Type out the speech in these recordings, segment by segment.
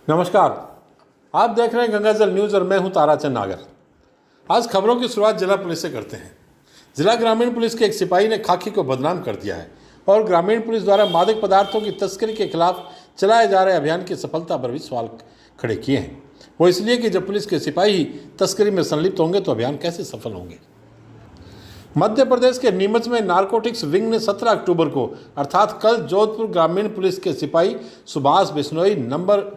नमस्कार, आप देख रहे हैं गंगाजल न्यूज़ और मैं हूं ताराचंद नागर। आज खबरों की शुरुआत जिला पुलिस से करते हैं। जिला ग्रामीण पुलिस के एक सिपाही ने खाकी को बदनाम कर दिया है और ग्रामीण पुलिस द्वारा मादक पदार्थों की तस्करी के खिलाफ चलाए जा रहे अभियान की सफलता पर भी सवाल खड़े किए हैं। वो इसलिए कि जब पुलिस के सिपाही ही तस्करी में संलिप्त होंगे तो अभियान कैसे सफल होंगे। मध्य प्रदेश के नीमच में नारकोटिक्स विंग ने 17 अक्टूबर को अर्थात कल जोधपुर ग्रामीण पुलिस के सिपाही सुभाष बिश्नोई नंबर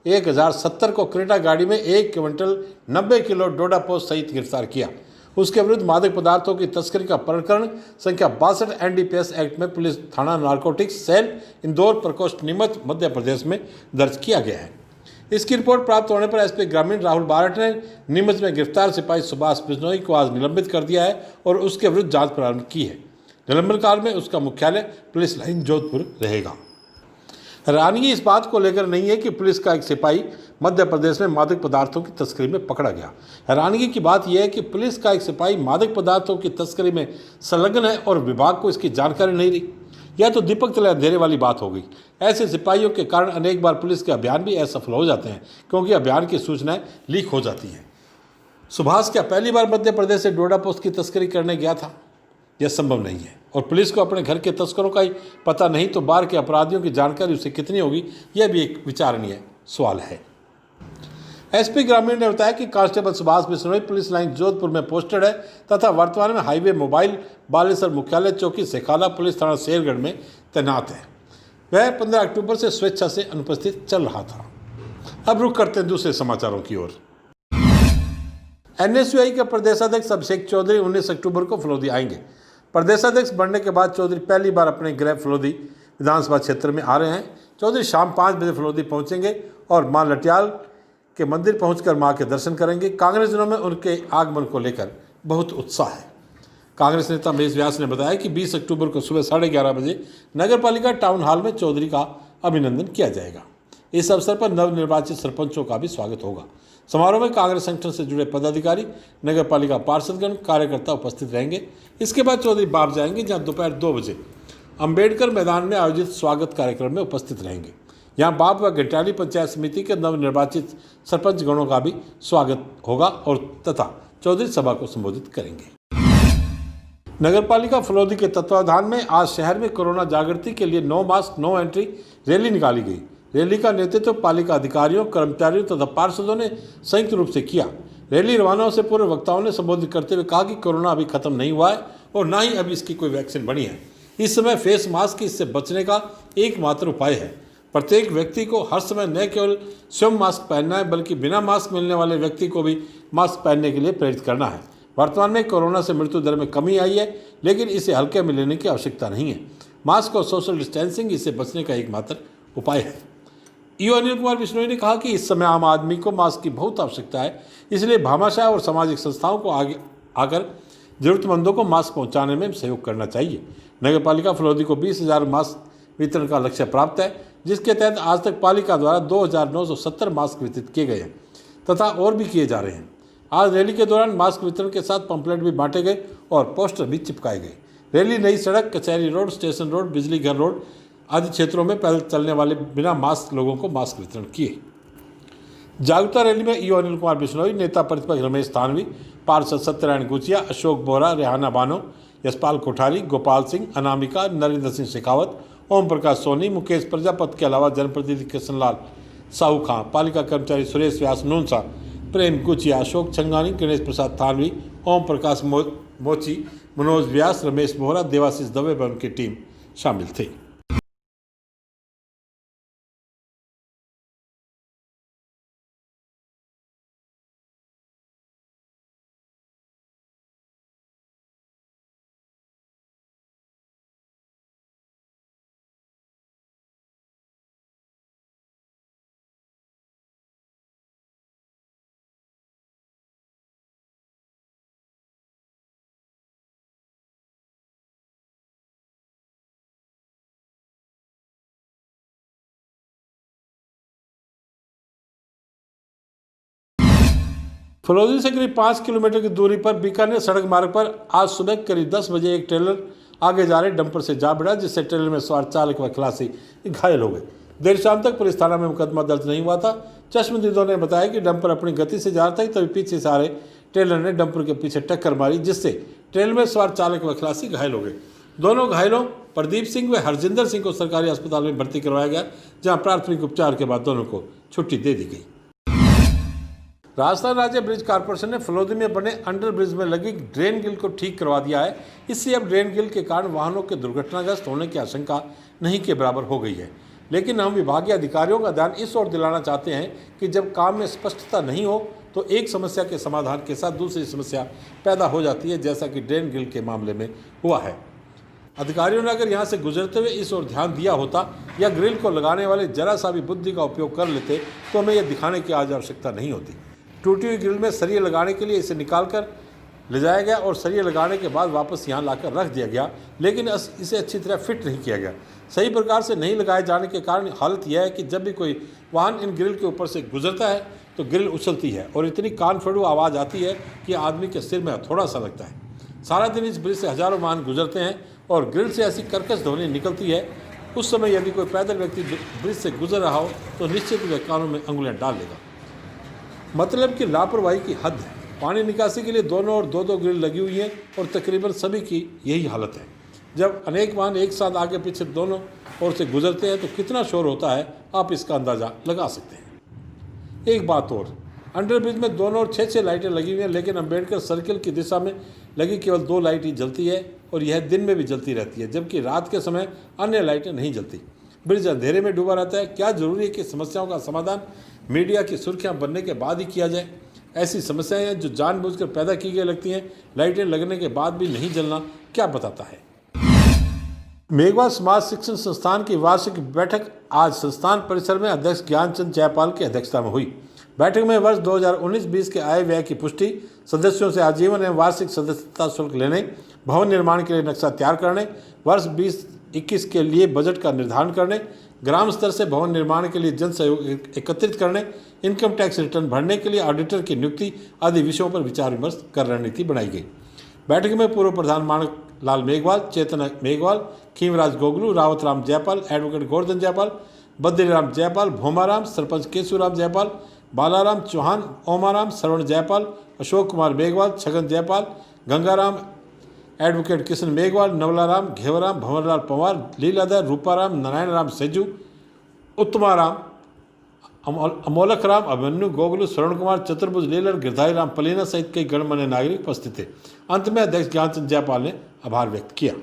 1070 को क्रेटा गाड़ी में 1 क्विंटल 90 किलो डोडा पोस्ट सहित गिरफ्तार किया। उसके विरुद्ध मादक पदार्थों की तस्करी का प्रकरण संख्या 62 एनडीपीएस एक्ट में पुलिस थाना नारकोटिक्स सेल इंदौर प्रकोष्ठ नीमच मध्य प्रदेश में दर्ज किया गया है। इसकी रिपोर्ट प्राप्त होने पर एसपी ग्रामीण राहुल बारट ने नीमच में गिरफ्तार सिपाही सुभाष बिश्नोई को आज निलंबित कर दिया है और उसके विरुद्ध जांच प्रारंभ की है। निलंबन काल में उसका मुख्यालय पुलिस लाइन जोधपुर रहेगा। हैरानगी इस बात को लेकर नहीं है कि पुलिस का एक सिपाही मध्य प्रदेश में मादक पदार्थों की तस्करी में पकड़ा गया। हैरानगी की बात यह है कि पुलिस का एक सिपाही मादक पदार्थों की तस्करी में संलग्न है और विभाग को इसकी जानकारी नहीं रही। यह तो दीपक तले अंधेरे वाली बात हो गई। ऐसे सिपाहियों के कारण अनेक बार पुलिस के अभियान भी असफल हो जाते हैं क्योंकि अभियान की सूचनाएं लीक हो जाती हैं। सुभाष क्या पहली बार मध्य प्रदेश से डोडा पोस्ट की तस्करी करने गया था? यह संभव नहीं है और पुलिस को अपने घर के तस्करों का ही पता नहीं तो बाहर के अपराधियों की जानकारी उसे कितनी होगी, यह भी एक विचारणीय सवाल है। एसपी ग्रामीण ने बताया कि constable Subhash Bishnoi police line Jodhpur में पोस्टेड है तथा वर्तमान में हाईवे मोबाइल बालेश्वर मुख्यालय चौकी सेखाला पुलिस थाना शेरगढ़ में तैनात है। वह 15 अक्टूबर से स्वेच्छा से अनुपस्थित चल रहा था। अब रुख करते हैं दूसरे समाचारों की ओर। एनएसयूआई के प्रदेशाध्यक्ष अभिषेक चौधरी 19 अक्टूबर को फलोदी आएंगे। प्रदेशाध्यक्ष बनने के बाद चौधरी पहली बार अपने गृह फलोदी विधानसभा क्षेत्र में आ रहे हैं। चौधरी शाम 5 बजे फलोदी पहुंचेंगे और मां लटियाल के मंदिर पहुंचकर मां के दर्शन करेंगे। कांग्रेसजनों में उनके आगमन को लेकर बहुत उत्साह है। कांग्रेस नेता महेश व्यास ने बताया कि 20 अक्टूबर को सुबह 11:30 बजे नगरपालिका टाउन हॉल में चौधरी का अभिनंदन किया जाएगा। इस अवसर पर नवनिर्वाचित सरपंचों का भी स्वागत होगा। समारोह में कांग्रेस संगठन से जुड़े पदाधिकारी, नगरपालिका पार्षदगण, कार्यकर्ता उपस्थित रहेंगे। इसके बाद चौधरी बाप जाएंगे जहां दोपहर 2 बजे अंबेडकर मैदान में आयोजित स्वागत कार्यक्रम में उपस्थित रहेंगे। यहां बाप व घटाली पंचायत समिति के नवनिर्वाचित सरपंच गणों का भी स्वागत होगा और तथा चौधरी सभा को संबोधित करेंगे। नगरपालिका फलोदी के तत्वावधान में आज शहर में कोरोना जागृति के लिए no mask no entry rally निकाली गई। रैली का नेतृत्व पालिका अधिकारियों, कर्मचारियों तथा पार्षदों ने संयुक्त रूप से किया। रैली रवाना से पूर्व वक्ताओं ने संबोधित करते हुए कहा कि कोरोना अभी खत्म नहीं हुआ है और ना ही अभी इसकी कोई वैक्सीन बनी है। इस समय फेस मास्क इससे बचने का एकमात्र उपाय है। प्रत्येक व्यक्ति को हर समय न केवल स्वयं मास्क पहनना है बल्कि बिना मास्क मिलने वाले व्यक्ति को भी मास्क पहनने के लिए प्रेरित करना है। वर्तमान में कोरोना से मृत्यु दर में कमी आई है लेकिन इसे हल्के में लेने की आवश्यकता नहीं है। मास्क और सोशल डिस्टेंसिंग इससे बचने का एकमात्र उपाय है। ईओ अनिल कुमार बिश्नोई ने कहा कि इस समय आम आदमी को मास्क की बहुत आवश्यकता है, इसलिए भामाशाह और सामाजिक संस्थाओं को आगे आकर जरूरतमंदों को मास्क पहुंचाने में सहयोग करना चाहिए। नगरपालिका फलोदी को 20,000 मास्क वितरण का लक्ष्य प्राप्त है, जिसके तहत आज तक पालिका द्वारा 2,970 मास्क वितरित किए गए हैं तथा और भी किए जा रहे हैं। आज रैली के दौरान मास्क वितरण के साथ पंपलेट भी बांटे गए और पोस्टर भी चिपकाए गए। रैली नई सड़क, कचहरी रोड, स्टेशन रोड, बिजली घर रोड आदि क्षेत्रों में पैदल चलने वाले बिना मास्क लोगों को मास्क वितरण किए। जागरूकता रैली में ईओ अनिल कुमार बिश्नोई, नेता प्रतिपक्ष रमेश थानवी, पार्षद सत्यनारायण गुचिया, अशोक बोरा, रेहाना बानो, यशपाल कोठारी, गोपाल सिंह, अनामिका, नरेंद्र सिंह शेखावत, ओम प्रकाश सोनी, मुकेश प्रजापत के अलावा जनप्रतिनिधि कृष्णलाल साहू खां, पालिका कर्मचारी सुरेश व्यास नूनसा, प्रेम गुचिया, अशोक छंगानी, गणेश प्रसाद थानवी, ओम प्रकाश मोची, मनोज व्यास, रमेश बोहरा, देवाशीष दवे व उनकी टीम शामिल थे। फलोदी से करीब 5 किलोमीटर की दूरी पर बीकानेर सड़क मार्ग पर आज सुबह करीब 10 बजे एक ट्रेलर आगे जा रहे डंपर से जा भिड़ा, जिससे ट्रेलर में सवार चालक व खलासी घायल हो गए। देर शाम तक पुलिस थाना में मुकदमा दर्ज नहीं हुआ था। चश्मदीदों ने बताया कि डंपर अपनी गति से जा रहा था, तभी पीछे से आ रहे ट्रेलर ने डंपर के पीछे टक्कर मारी, जिससे ट्रेलर में सवार चालक व खलासी घायल हो गए। दोनों घायलों प्रदीप सिंह व हरजिंदर सिंह को सरकारी अस्पताल में भर्ती करवाया गया, जहां प्राथमिक उपचार के बाद दोनों को छुट्टी दे दी गई। राजस्थान राज्य ब्रिज कॉर्पोरेशन ने फलोदी में बने अंडर ब्रिज में लगी ड्रेन गिल को ठीक करवा दिया है। इससे अब ड्रेन गिल के कारण वाहनों के दुर्घटनाग्रस्त होने की आशंका नहीं के बराबर हो गई है। लेकिन हम विभागीय अधिकारियों का ध्यान इस ओर दिलाना चाहते हैं कि जब काम में स्पष्टता नहीं हो तो एक समस्या के समाधान के साथ दूसरी समस्या पैदा हो जाती है, जैसा कि ड्रेन गिल के मामले में हुआ है। अधिकारियों ने अगर यहाँ से गुजरते हुए इस ओर ध्यान दिया होता या ग्रिल को लगाने वाले जरा सा भी बुद्धि का उपयोग कर लेते तो हमें यह दिखाने की आज आवश्यकता नहीं होती। टूटी हुई ग्रिल में सरिये लगाने के लिए इसे निकाल कर ले जाया गया और सरिये लगाने के बाद वापस यहाँ लाकर रख दिया गया, लेकिन इसे अच्छी तरह फिट नहीं किया गया। सही प्रकार से नहीं लगाए जाने के कारण हालत यह है कि जब भी कोई वाहन इन ग्रिल के ऊपर से गुजरता है तो ग्रिल उछलती है और इतनी कान फड़ू आवाज़ आती है कि आदमी के सिर में थोड़ा सा लगता है। सारा दिन इस ब्रिज से हज़ारों वाहन गुजरते हैं और ग्रिल से ऐसी कर्कश ध्वनि निकलती है। उस समय यदि कोई पैदल व्यक्ति ब्रिज से गुजर रहा हो तो निश्चित वह कानों में अंगुलियाँ डाल लेगा। मतलब कि लापरवाही की हद है। पानी निकासी के लिए दोनों ओर दो ग्रिल लगी हुई है और तकरीबन सभी की यही हालत है। जब अनेक वाहन एक साथ आगे पीछे दोनों ओर से गुजरते हैं तो कितना शोर होता है, आप इसका अंदाज़ा लगा सकते हैं। एक बात और, अंडरब्रिज में दोनों ओर 6 लाइटें लगी हुई हैं, लेकिन अम्बेडकर सर्किल की दिशा में लगी केवल 2 लाइट ही जलती है और यह दिन में भी जलती रहती है, जबकि रात के समय अन्य लाइटें नहीं जलती। ब्रिज अंधेरे में डूबा रहता है। क्या जरूरी है कि समस्याओं का समाधान मीडिया की सुर्खियां बनने के बाद ही किया जाए? ऐसी समस्याएं हैं जो जानबूझकर पैदा की गई लगती हैं। लाइटें लगने के बाद भी नहीं जलना क्या बताता है? मेघवाल समाज शिक्षण संस्थान की वार्षिक बैठक आज संस्थान परिसर में अध्यक्ष ज्ञानचंद जयपाल की अध्यक्षता में हुई। बैठक में वर्ष 2019-20 के आय व्यय की पुष्टि, सदस्यों से आजीवन एवं वार्षिक सदस्यता शुल्क लेने, भवन निर्माण के लिए नक्शा तैयार करने, वर्ष 2021 के लिए बजट का निर्धारण करने, ग्राम स्तर से भवन निर्माण के लिए जन सहयोग एकत्रित करने, इनकम टैक्स रिटर्न भरने के लिए ऑडिटर की नियुक्ति आदि विषयों पर विचार विमर्श कर रणनीति बनाई गई। बैठक में पूर्व प्रधान माणक लाल मेघवाल, चेतन मेघवाल, खीमराज गोगलू, रावतराम जयपाल, एडवोकेट गोवर्धन जयपाल, बद्रीराम जयपाल, भोमाराम, सरपंच केशुराम जयपाल, बालाराम चौहान, ओमाराम, श्रवण जयपाल, अशोक कुमार मेघवाल, छगन जयपाल, गंगाराम, एडवोकेट किशन मेघवाल, नवलाराम, घेवराम, भंवरलाल पंवार, लीलाधर, रूपाराम, नारायण राम सेजू, उत्तमाराम, अमोलक राम, अभिमन्यु, गोगलू, श्रवण कुमार, चतुर्भुज लीलर, गिरधारी राम पलीना सहित कई गणमान्य नागरिक उपस्थित थे। अंत में अध्यक्ष ज्ञानचंद जयपाल ने आभार व्यक्त किया।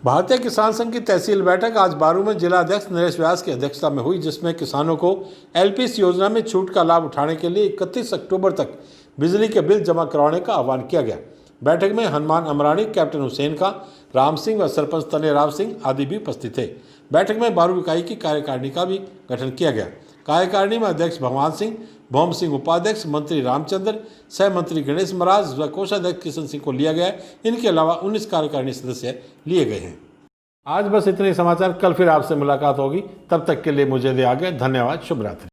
भारतीय किसान संघ की तहसील बैठक आज बारू में जिला अध्यक्ष नरेश व्यास की अध्यक्षता में हुई, जिसमें किसानों को एलपीएस योजना में छूट का लाभ उठाने के लिए 31 अक्टूबर तक बिजली के बिल जमा करवाने का आह्वान किया गया। बैठक में हनुमान अमरानी, कैप्टन हुसैन खां, राम सिंह व सरपंच तनेराव सिंह आदि भी उपस्थित थे। बैठक में बारू इकाई की कार्यकारिणी का भी गठन किया गया। कार्यकारिणी में अध्यक्ष भगवान सिंह, भौम सिंह उपाध्यक्ष, मंत्री रामचंद्र, सह मंत्री गणेश महाराज व कोषाध्यक्ष किशन सिंह को लिया गया है। इनके अलावा 19 कार्यकारिणी सदस्य लिए गए हैं। आज बस इतने समाचार। कल फिर आपसे मुलाकात होगी। तब तक के लिए मुझे दे आगे। धन्यवाद। शुभ रात्रि।